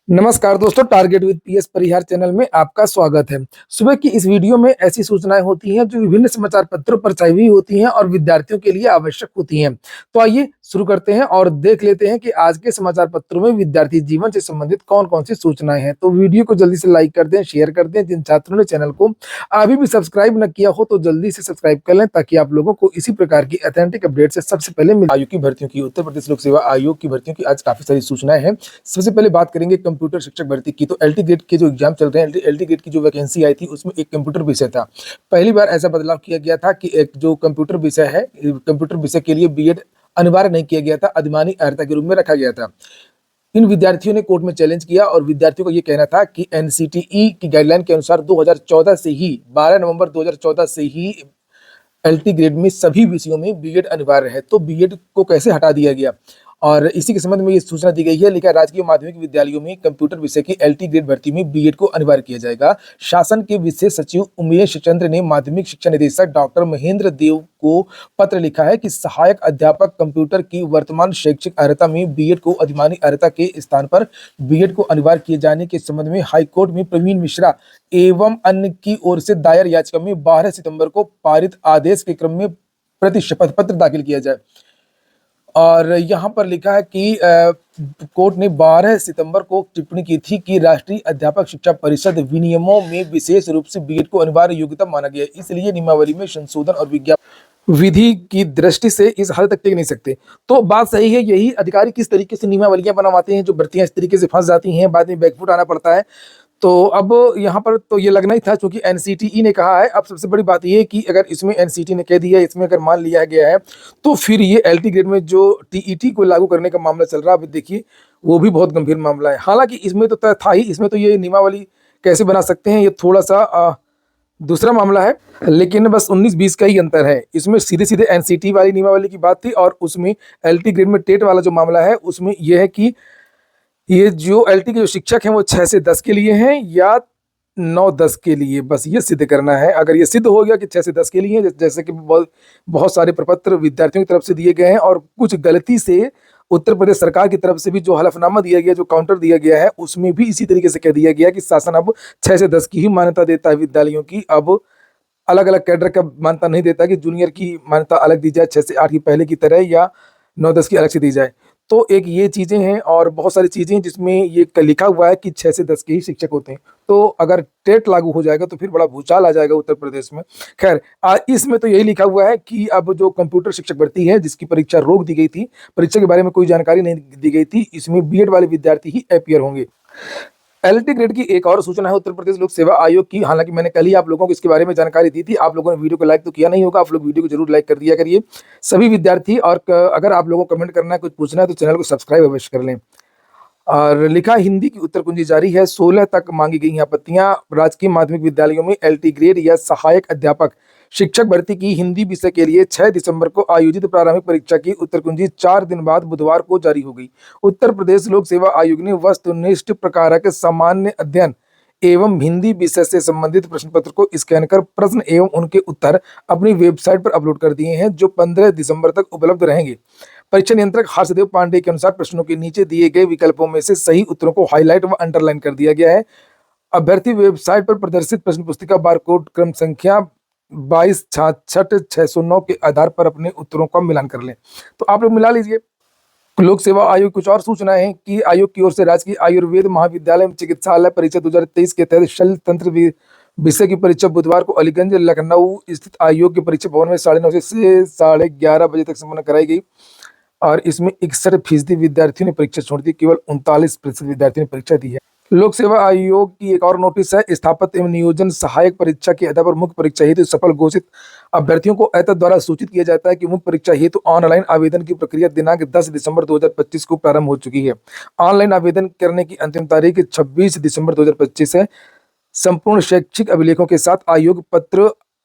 नमस्कार दोस्तों, target with PS Parihar channel में आपका स्वागत है। सुबह की इस वीडियो में ऐसी सूचनाएं होती हैं जो विभिन्न समाचार पत्रों पर छाई हुई होती हैं और विद्यार्थियों के लिए आवश्यक होती हैं। तो आइए शुरू करते हैं और देख लेते हैं कि आज के समाचार पत्रों में विद्यार्थी जीवन से संबंधित कौन-कौन सी सूचनाएं हैं। तो वीडियो को जल्दी से लाइक कर दें, शेयर कर दें। जिन छात्रों ने चैनल को अभी भी सब्सक्राइब न किया हो तो जल्दी से सब्सक्राइब कर लें ताकि आप लोगों को इसी प्रकार की ऑथेंटिक अपडेट से सबसे पहले मिले। आयोग की भर्तियों की उत्तर प्रदेश लोक सेवा आयोग की भर्तियों की आज काफी सारी सूचनाएं हैं। सबसे पहले बात करेंगे कंप्यूटर शिक्षक भर्ती की। तो एलटी ग्रेड के जो एग्जाम चल रहे हैं, एलटी ग्रेड की जो वैकेंसी आई थी उसमें एक कंप्यूटर विषय था। पहली बार ऐसा बदलाव किया गया था कि एक जो कंप्यूटर विषय है, कंप्यूटर विषय के लिए बीएड अनिवार्य नहीं किया गया था, अधिमानी अर्हता के रूप में रखा गया था। इन विद्यार्थियों ने कोर्ट में चैलेंज किया और विद्यार्थियों का ये कहना था कि एनसीटीई की गाइडलाइन के अनुसार 2014 से ही 12 नवंबर 2014 से ही एलटी ग्रेड में सभी विषयों में बीएड अनिवार्य है। तो बीएड को कैसे हटा दिया गया और इसी के संबंध में ये सूचना दी गई है। लिखा है, राजकीय माध्यमिक विद्यालयों में कंप्यूटर विषय की एलटी ग्रेड भर्ती में बीएड को अनिवार्य किया जाएगा। शासन के विशेष सचिव उमेश चंद्र ने माध्यमिक शिक्षा निदेशक डॉक्टर महेंद्र देव को पत्र लिखा है कि सहायक अध्यापक कंप्यूटर की वर्तमान शैक्षिक अर्हता में बीएड को अधिमानी अर्हता के स्थान पर बीएड को अनिवार्य किए जाने के संबंध में हाईकोर्ट में प्रवीण मिश्रा एवं अन्य की ओर से दायर याचिका में 12 सितंबर को पारित आदेश के क्रम में प्रति शपथ पत्र दाखिल किया जाए। और यहाँ पर लिखा है कि कोर्ट ने 12 सितंबर को टिप्पणी की थी कि राष्ट्रीय अध्यापक शिक्षा परिषद विनियमों में विशेष रूप से बीएड को अनिवार्य योग्यता माना गया है, इसलिए नियमावली में संशोधन और विज्ञापन विधि की दृष्टि से इस हद तक टिक नहीं सकते। तो बात सही है, यही अधिकारी किस तरीके से नियमावलियां बनवाते हैं, जो भर्तियां इस तरीके से फंस जाती हैं, बाद में बैकफुट आना पड़ता है। तो अब यहाँ पर तो ये लगना ही था, क्योंकि एनसीटीई ने कहा है। अब सबसे बड़ी बात ये है कि अगर इसमें एनसीटी ने कह दिया, इसमें अगर मान लिया गया है, तो फिर ये एलटी ग्रेड में जो टीईटी को लागू करने का मामला चल रहा है, अभी देखिए वो भी बहुत गंभीर मामला है। हालांकि इसमें तो तय था ही, इसमें तो ये नियमावली कैसे बना सकते हैं, ये थोड़ा सा दूसरा मामला है, लेकिन बस 19-20 का ही अंतर है। इसमें सीधे सीधे एनसीटी वाली नियमावली की बात थी और उसमें एलटी ग्रेड में टेट वाला जो मामला है उसमें यह है कि ये जो एलटी के जो शिक्षक हैं वो 6 से 10 के लिए हैं या 9-10 के लिए, बस ये सिद्ध करना है। अगर ये सिद्ध हो गया कि 6 से 10 के लिए हैं, जैसे कि बहुत सारे प्रपत्र विद्यार्थियों की तरफ से दिए गए हैं और कुछ गलती से उत्तर प्रदेश सरकार की तरफ से भी जो हलफनामा दिया गया, जो काउंटर दिया गया है, उसमें भी इसी तरीके से कह दिया गया कि शासन अब 6 से 10 की ही मान्यता देता है विद्यालयों की। अब अलग अलग कैडर का मान्यता नहीं देता कि जूनियर की मान्यता अलग दी जाए 6 से 8 की पहले की तरह, या 9-10 की अलग से दी जाए। तो एक ये चीज़ें हैं और बहुत सारी चीज़ें जिसमें ये लिखा हुआ है कि 6 से 10 के ही शिक्षक होते हैं। तो अगर टेट लागू हो जाएगा तो फिर बड़ा भूचाल आ जाएगा उत्तर प्रदेश में। खैर, इसमें तो यही लिखा हुआ है कि अब जो कंप्यूटर शिक्षक भर्ती है, जिसकी परीक्षा रोक दी गई थी, परीक्षा के बारे में कोई जानकारी नहीं दी गई थी, इसमें बीएड वाले विद्यार्थी ही अपीयर होंगे। एलटी ग्रेड की एक और सूचना है उत्तर प्रदेश लोक सेवा आयोग की। हालांकि मैंने कल ही आप लोगों को इसके बारे में जानकारी दी थी। आप लोगों ने वीडियो को लाइक तो किया नहीं होगा, आप लोग वीडियो को जरूर लाइक कर दिया करिए सभी विद्यार्थी। और अगर आप लोगों को कमेंट करना है, कुछ पूछना है, तो चैनल को सब्सक्राइब अवश्य कर लें। और लिखा, हिंदी की उत्तर कुंजी जारी है, 16 तक मांगी गई आपत्तियां। राजकीय माध्यमिक विद्यालयों में एलटी ग्रेड या सहायक अध्यापक शिक्षक भर्ती की हिंदी विषय के लिए 6 दिसंबर को आयोजित प्रारंभिक परीक्षा की उत्तर कुंजी 4 दिन बाद बुधवार को जारी हो गई। उत्तर प्रदेश लोक सेवा आयोग ने वस्तुनिष्ठ प्रकार के सामान्य अध्ययन एवं हिंदी विषय से संबंधित प्रश्न पत्र को स्कैन कर प्रश्न एवं उनके उत्तर अपनी वेबसाइट पर अपलोड कर दिए हैं, जो 15 दिसंबर तक उपलब्ध रहेंगे। परीक्षा नियंत्रक हर्षदेव पांडे के अनुसार प्रश्नों के नीचे दिए गए विकल्पों में से सही उत्तरों को हाईलाइट व अंडरलाइन कर दिया गया है। अभ्यर्थी वेबसाइट पर प्रदर्शित प्रश्न पुस्तिका बारकोड क्रम संख्या 22-66-609 के आधार पर अपने उत्तरों का मिलान कर लें। तो आप लोग मिला लीजिए। लोक सेवा आयोग कुछ और सूचनाएं हैं कि आयोग की ओर से राजकीय आयुर्वेद महाविद्यालय में चिकित्सालय परीक्षा 2023 के तहत शल्य तंत्र विषय की परीक्षा बुधवार को अलीगंज लखनऊ स्थित आयोग के परीक्षा भवन में 9:30 से 11:30 बजे तक संपन्न कराई गई और इसमें 61% विद्यार्थियों ने परीक्षा छोड़ दी, केवल 39% विद्यार्थियों ने परीक्षा दी है। लोक सेवा आयोग की एक और नोटिस है, स्थापत्य एवं नियोजन सहायक परीक्षा के आधार पर मुख्य परीक्षा हेतु सफल घोषित अभ्यर्थियों को एतद द्वारा सूचित किया जाता है कि मुख्य परीक्षा हेतु ऑनलाइन आवेदन की प्रक्रिया दिनांक 10 दिसंबर 2025 को प्रारंभ हो चुकी है। ऑनलाइन आवेदन करने की अंतिम तारीख 26 दिसंबर 2025 है। संपूर्ण शैक्षिक अभिलेखों के साथ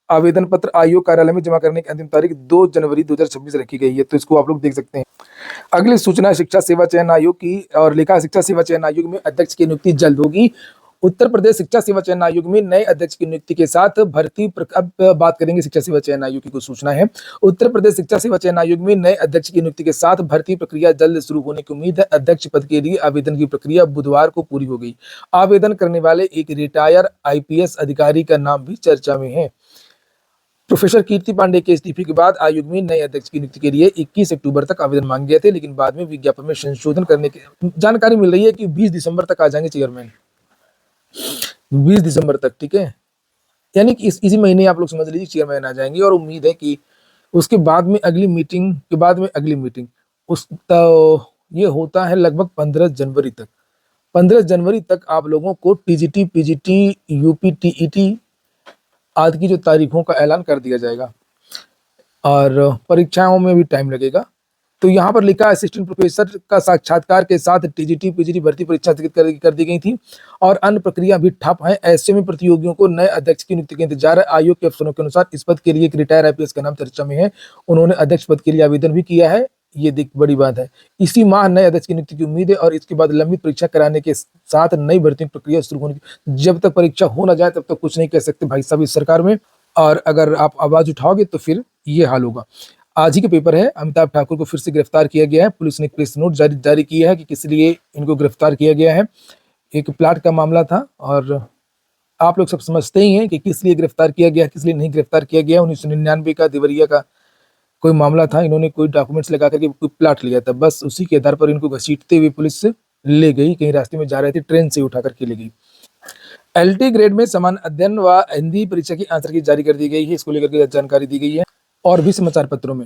आवेदन पत्र आयोग कार्यालय में जमा करने की अंतिम तारीख 2 जनवरी 2026 रखी गई है। तो इसको आप लोग देख सकते हैं। अगली सूचना शिक्षा सेवा चयन आयोग की, और लिखा शिक्षा सेवा चयन आयोग में अध्यक्ष की नियुक्ति जल्द होगी। उत्तर प्रदेश शिक्षा सेवा चयन आयोग में नए अध्यक्ष की नियुक्ति के साथ अब बात करेंगे शिक्षा सेवा चयन आयोग की कुछ सूचना है। उत्तर प्रदेश शिक्षा सेवा चयन आयोग में नए अध्यक्ष की नियुक्ति के साथ भर्ती प्रक्रिया जल्द शुरू होने की उम्मीद है। अध्यक्ष पद के लिए आवेदन की प्रक्रिया बुधवार को पूरी हो गई। आवेदन करने वाले एक रिटायर आईपीएस अधिकारी का नाम भी चर्चा में है। प्रोफेसर कीर्ति पांडे के इस्तीफे के बाद आयोग में नए अध्यक्ष की नियुक्ति के लिए 21 अक्टूबर तक आवेदन मांगे गए थे, लेकिन बाद में विज्ञापन में संशोधन करने की जानकारी मिल रही है कि 20 दिसंबर तक आ जाएंगे चेयरमैन। 20 दिसंबर तक, ठीक है, यानी कि इसी महीने आप लोग समझ लीजिए चेयरमैन आ जाएंगे। और उम्मीद है कि उसके बाद में अगली मीटिंग उस तो ये होता है लगभग 15 जनवरी तक। 15 जनवरी तक आप लोगों को टीजीटी, पीजीटी, यूपी, टीईटी आदि की जो तारीखों का ऐलान कर दिया जाएगा और परीक्षाओं में भी टाइम लगेगा। तो यहाँ पर लिखा असिस्टेंट प्रोफेसर का साक्षात्कार के साथ टीजीटी, पीजीटी भर्ती परीक्षा स्थगित कर दी गई थी और अन्य प्रक्रिया भी ठप है। ऐसे में प्रतियोगियों को नए अध्यक्ष की नियुक्ति का इंतजार है। आयोग के अफसरों के अनुसार इस पद के लिए एक रिटायर आईपीएस का नाम चर्चा में है। उन्होंने अध्यक्ष पद के लिए आवेदन भी किया है। ये बड़ी बात है। इसी माह नए अध्यक्ष की नियुक्ति की उम्मीद है और इसके बाद लंबित परीक्षा कराने के साथ नई भर्ती प्रक्रिया शुरू होने की। जब तक परीक्षा हो ना जाए तब तक कुछ नहीं कह सकते भाई साहब इस सरकार में। और अगर आप आवाज उठाओगे तो फिर ये हाल होगा। आज ही के पेपर है, अमिताभ ठाकुर को फिर से गिरफ्तार किया गया है। पुलिस ने प्रेस नोट जारी किया है कि किस लिए इनको गिरफ्तार किया गया है। एक प्लाट का मामला था और आप लोग सब समझते ही हैं कि किस लिए गिरफ्तार किया गया, किस लिए नहीं गिरफ्तार किया गया। 1999 का देवरिया का कोई मामला था। इन्होंने कोई डॉक्यूमेंट्स लगा करके कोई प्लाट लिया था, बस उसी के आधार पर इनको घसीटते हुए पुलिस ले गई। कहीं रास्ते में जा रहे थे, ट्रेन से उठा करके ले गई। एलटी ग्रेड में सामान्य अध्ययन व हिंदी परीक्षा की आंसर की जारी कर दी गई है। इसको लेकर के जानकारी दी गई है। और भी समाचार पत्रों में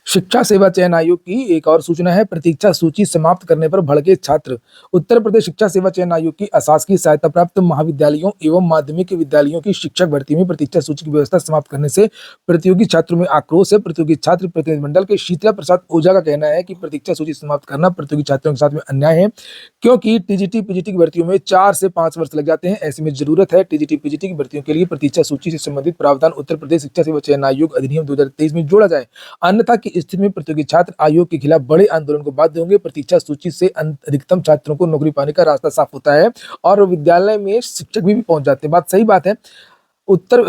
शिक्षा सेवा चयन आयोग की एक और सूचना है। प्रतीक्षा सूची समाप्त करने पर भड़के छात्र। उत्तर प्रदेश शिक्षा सेवा चयन आयोग की अशासकीय सहायता प्राप्त महाविद्यालयों एवं माध्यमिक विद्यालयों की शिक्षक भर्ती में प्रतीक्षा सूची की व्यवस्था समाप्त करने से प्रतियोगी छात्रों में आक्रोश है। प्रतियोगी छात्र प्रतिनिधिमंडल के शीतला प्रसाद ओझा का कहना है कि प्रतीक्षा सूची समाप्त करना प्रतियोगी छात्रों के साथ में अन्याय है, क्योंकि टीजीटी, पीजीटी की भर्तियों में 4 से 5 वर्ष लग जाते हैं। ऐसे में जरूरत है टीजीटी, पीजीटी की भर्तियों के लिए प्रतीक्षा सूची से संबंधित प्रावधान उत्तर प्रदेश शिक्षा सेवा चयन आयोग अधिनियम 2023 में जोड़ा जाए। अन्यथा की स्थिति में प्रतियोगी छात्र आयोग के खिलाफ बड़े आंदोलन को बाध्य होंगे। प्रतीक्षा सूची से अधिकतम छात्रों को नौकरी पाने का रास्ता साफ होता है और विद्यालय में शिक्षक भी पहुंच जाते हैं। बात सही बात है। उत्तर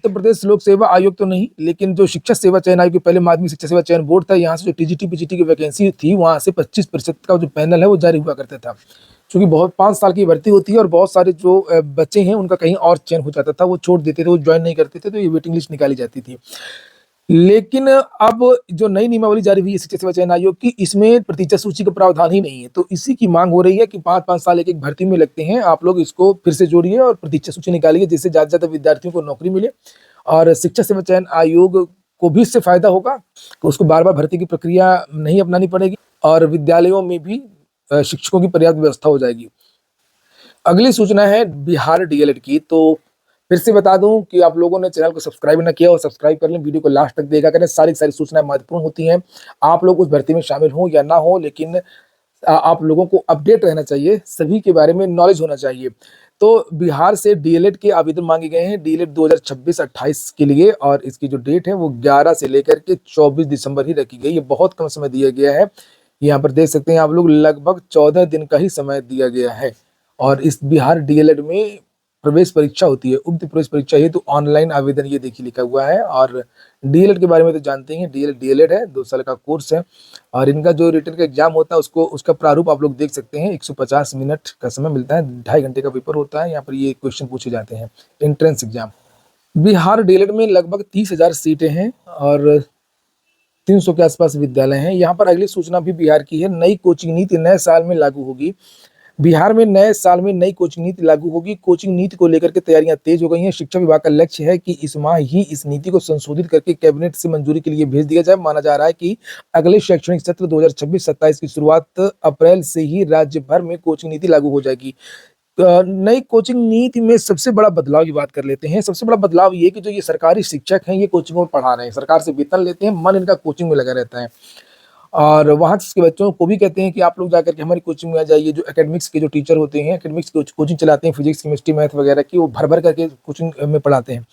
प्रदेश लोक सेवा आयोग तो नहीं, लेकिन जो शिक्षा सेवा चयन आयोग के पहले माध्यमिक शिक्षा सेवा चयन बोर्ड था, यहाँ से जो टीजीटी, पीजीटी की वैकेंसी थी वहां से 25% का जो पैनल है वो जारी हुआ करता था। क्योंकि बहुत 5 साल की भर्ती होती है और बहुत सारे जो बच्चे हैं उनका कहीं और चयन हो जाता था, वो छोड़ देते थे, वो ज्वाइन नहीं करते थे, तो ये वेटिंग लिस्ट निकाली जाती थी। लेकिन अब जो नई नियमावली जारी हुई है शिक्षा सेवा चयन आयोग की, इसमें प्रतीक्षा सूची का प्रावधान ही नहीं है। तो इसी की मांग हो रही है कि 5-5 साल एक भर्ती में लगते हैं, आप लोग इसको फिर से जोड़िए और प्रतीक्षा सूची निकालिए, जिससे ज्यादा से ज्यादा विद्यार्थियों को नौकरी मिले और शिक्षा सेवा चयन आयोग को भी इससे फायदा होगा। तो उसको बार बार भर्ती की प्रक्रिया नहीं अपनानी पड़ेगी और विद्यालयों में भी शिक्षकों की पर्याप्त व्यवस्था हो जाएगी। अगली सूचना है बिहार डीएलएड की। तो फिर से बता दूं कि आप लोगों ने चैनल को सब्सक्राइब ना किया हो, सब्सक्राइब कर लें, वीडियो को लास्ट तक देखा करें। सारी सूचनाएं महत्वपूर्ण होती हैं। आप लोग उस भर्ती में शामिल हो या ना हो, लेकिन आप लोगों को अपडेट रहना चाहिए, सभी के बारे में नॉलेज होना चाहिए। तो बिहार से डीएलएड के आवेदन मांगे गए हैं, डीएलएड 2026-28 के लिए, और इसकी जो डेट है वो 11 से लेकर के 24 दिसंबर ही रखी गई है। बहुत कम समय दिया गया है। यहाँ पर देख सकते हैं आप लोग, लगभग 14 दिन का ही समय दिया गया है। और इस बिहार डीएलएड में प्रवेश परीक्षा होती है। उक्त प्रवेश परीक्षा हेतु ऑनलाइन आवेदन, ये देखिए लिखा हुआ है। और डीएलएड के बारे में तो जानते ही हैं, डीएलएड है, 2 साल का कोर्स है और इनका जो रिटन का एग्जाम होता है उसका प्रारूप आप लोग देख सकते हैं। 150 मिनट का समय मिलता है, 2.5 घंटे का पेपर होता है। यहाँ पर ये क्वेश्चन पूछे जाते हैं, एंट्रेंस एग्जाम। बिहार डीएलएड में लगभग 30,000 सीटें हैं और 300 के आसपास विद्यालय हैं। यहाँ पर अगली सूचना भी बिहार की है। नई कोचिंग नीति नए साल में लागू होगी। बिहार में नए साल में नई कोचिंग नीति लागू होगी। कोचिंग नीति को लेकर के तैयारियां तेज हो गई हैं। शिक्षा विभाग का लक्ष्य है कि इस माह ही इस नीति को संशोधित करके कैबिनेट से मंजूरी के लिए भेज दिया जाए। माना जा रहा है कि अगले शैक्षणिक सत्र 2026-27 की शुरुआत अप्रैल से ही राज्य भर में कोचिंग नीति लागू हो जाएगी। नई कोचिंग नीति में सबसे बड़ा बदलाव की बात कर लेते हैं। सबसे बड़ा बदलाव ये कि जो ये सरकारी शिक्षक हैं, ये कोचिंगों में पढ़ा रहे हैं, सरकार से वेतन लेते हैं, मन इनका कोचिंग में लगा रहता है और वहाँ के बच्चों को भी कहते हैं कि आप लोग जाकर के हमारी कोचिंग में आ जाइए। जो एकेडमिक्स के जो टीचर होते हैं, एकेडमिक्स की कोचिंग चलाते हैं, फिजिक्स, केमिस्ट्री, मैथ वगैरह की, वो भर भर करके कोचिंग में पढ़ाते हैं।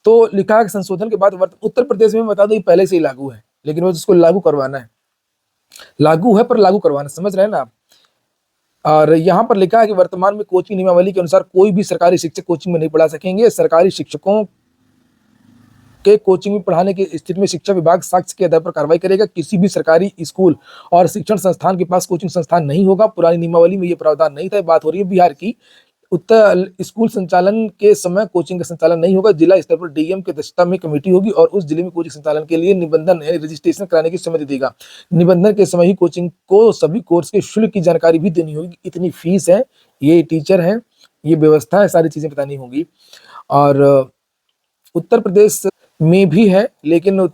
तो लिखा है कि संशोधन के बाद उत्तर प्रदेश में बता दो पहले से ही लागू है, लेकिन वो इसको लागू करवाना है। लागू है पर लागू करवाना, समझ रहे हैं ना आप। और यहाँ पर लिखा है कि वर्तमान में कोचिंग नियमावली के अनुसार कोई भी सरकारी शिक्षक कोचिंग में नहीं पढ़ा सकेंगे। सरकारी शिक्षकों के कोचिंग में पढ़ाने की स्थिति में शिक्षा विभाग साक्ष्य के आधार पर कार्रवाई करेगा। किसी भी सरकारी स्कूल और शिक्षण संस्थान के पास कोचिंग संस्थान नहीं होगा। पुरानी नियमावली में ये प्रावधान नहीं था। बात हो रही है बिहार की। उत्तर स्कूल संचालन के समय कोचिंग का संचालन नहीं होगा। जिला स्तर पर डीएम की अध्यक्षता में कमेटी होगी और उस जिले में कोचिंग संचालन के लिए निबंधन यानी रजिस्ट्रेशन कराने की सहमति देगा। निबंधन के समय ही कोचिंग को सभी कोर्स के शुल्क की जानकारी भी देनी होगी। इतनी फीस है, ये टीचर है, ये व्यवस्था है, सारी चीजें बतानी होंगी। और उत्तर प्रदेश में भी है, लेकिन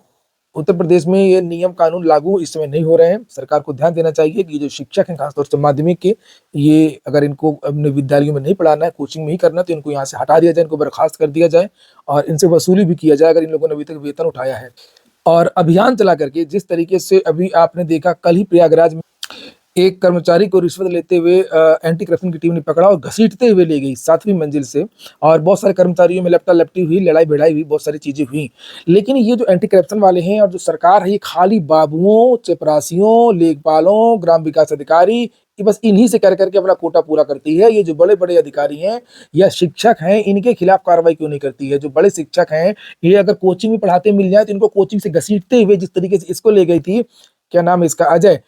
उत्तर प्रदेश में ये नियम कानून लागू इस समय नहीं हो रहे हैं। सरकार को ध्यान देना चाहिए कि जो शिक्षक हैं खासतौर से माध्यमिक के, ये अगर इनको अपने विद्यालयों में नहीं पढ़ाना है, कोचिंग में ही करना है, तो इनको यहाँ से हटा दिया जाए, इनको बर्खास्त कर दिया जाए और इनसे वसूली भी किया जाए अगर इन लोगों ने अभी तक वेतन उठाया है। और अभियान चला करके जिस तरीके से अभी आपने देखा, कल ही प्रयागराज में एक कर्मचारी को रिश्वत लेते हुए एंटी करप्शन की टीम ने पकड़ा और घसीटते हुए ले गई 7वीं मंजिल से। और बहुत सारे कर्मचारियों में लपटा लपटी हुई, लड़ाई भिड़ाई हुई, बहुत सारी चीजें हुई। लेकिन ये जो एंटी करप्शन वाले हैं और जो सरकार है, ये खाली बाबुओं, चपरासियों, लेखपालों, ग्राम विकास अधिकारी, ये बस इन्हीं से कर करके अपना कोटा पूरा करती है। ये जो बड़े बड़े अधिकारी हैं या शिक्षक हैं, इनके खिलाफ कार्रवाई क्यों नहीं करती है? जो बड़े शिक्षक हैं, ये अगर कोचिंग में पढ़ाते मिल जाए तो इनको कोचिंग से घसीटते हुए, जिस तरीके से इसको ले गई थी, क्या नाम है इसका, अजय,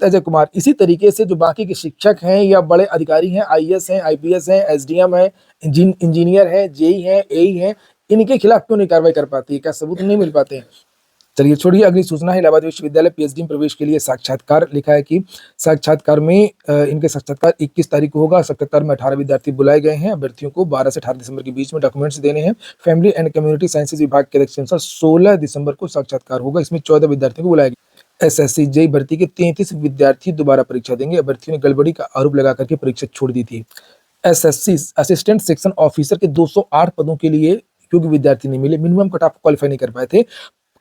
अजय कुमार, इसी तरीके से जो बाकी के शिक्षक हैं या बड़े अधिकारी हैं, आईएएस हैं, आईपीएस हैं, एसडीएम हैं, इंजीनियर हैं, जेई हैं, एई हैं, इनके खिलाफ क्यों नहीं कार्रवाई कर पाती है? क्या सबूत नहीं मिल पाते हैं? चलिए छोड़िए, अगली सूचना है इलाहाबाद विश्वविद्यालय पीएचडी में प्रवेश के लिए साक्षात्कार। लिखा है कि साक्षात्कार में इनके साक्षात्कार 21 तारीख को होगा। साक्षात्कार में 18 विद्यार्थी बुलाए गए हैं। अभ्यर्थियों को 12 से 18 दिसंबर के बीच में डॉक्यूमेंट्स देने हैं। फैमिली एंड कम्युनिटी साइंसेज विभाग के अनुसार 16 दिसंबर को साक्षात्कार होगा। इसमें 14 विद्यार्थियों को बुलाया गया। एसएससी जेई भर्ती के 33 विद्यार्थी दोबारा परीक्षा देंगे। अभ्यर्थियों ने गड़बड़ी का आरोप लगा करके परीक्षा छोड़ दी थी। एसएससी असिस्टेंट सेक्शन ऑफिसर के 208 पदों के लिए योग्य विद्यार्थी नहीं मिले, मिनिमम कट ऑफ क्वालिफाई नहीं कर पाए थे।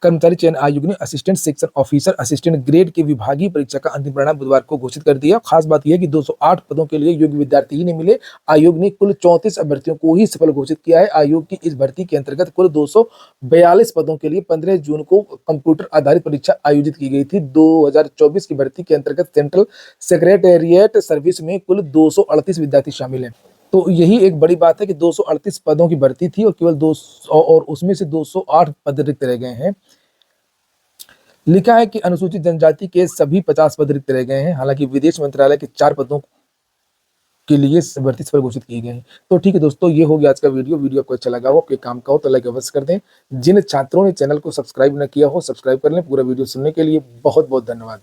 कर्मचारी चयन आयोग ने assistant section officer assistant grade के विभागीय परीक्षा का अंतिम परिणाम बुधवार को घोषित कर दिया। खास बात यह है कि 208 पदों के लिए योग्य विद्यार्थी ही नहीं मिले। आयोग ने कुल 34 अभ्यर्थियों को ही सफल घोषित किया है। आयोग की इस भर्ती के अंतर्गत कुल 242 पदों के लिए 15 जून को कंप्यूटर आधारित परीक्षा आयोजित की गई थी। 2024 की भर्ती के अंतर्गत सेंट्रल सेक्रेटेरिएट सर्विस में कुल 238 विद्यार्थी शामिल हैं। तो यही एक बड़ी बात है कि 238 पदों की भर्ती थी और केवल 200 और उसमें से 208 पद रिक्त रह गए हैं। लिखा है कि अनुसूचित जनजाति के सभी 50 पद रिक्त रह गए हैं। हालांकि विदेश मंत्रालय के 4 पदों के लिए भर्ती सफल घोषित किए गए हैं। तो ठीक है दोस्तों, ये हो गया आज का वीडियो आपको अच्छा लगा हो, आपके काम का हो तो लाइक अवश्य कर दें। जिन छात्रों ने चैनल को सब्सक्राइब न किया हो, सब्सक्राइब कर लें। पूरा वीडियो सुनने के लिए बहुत बहुत धन्यवाद।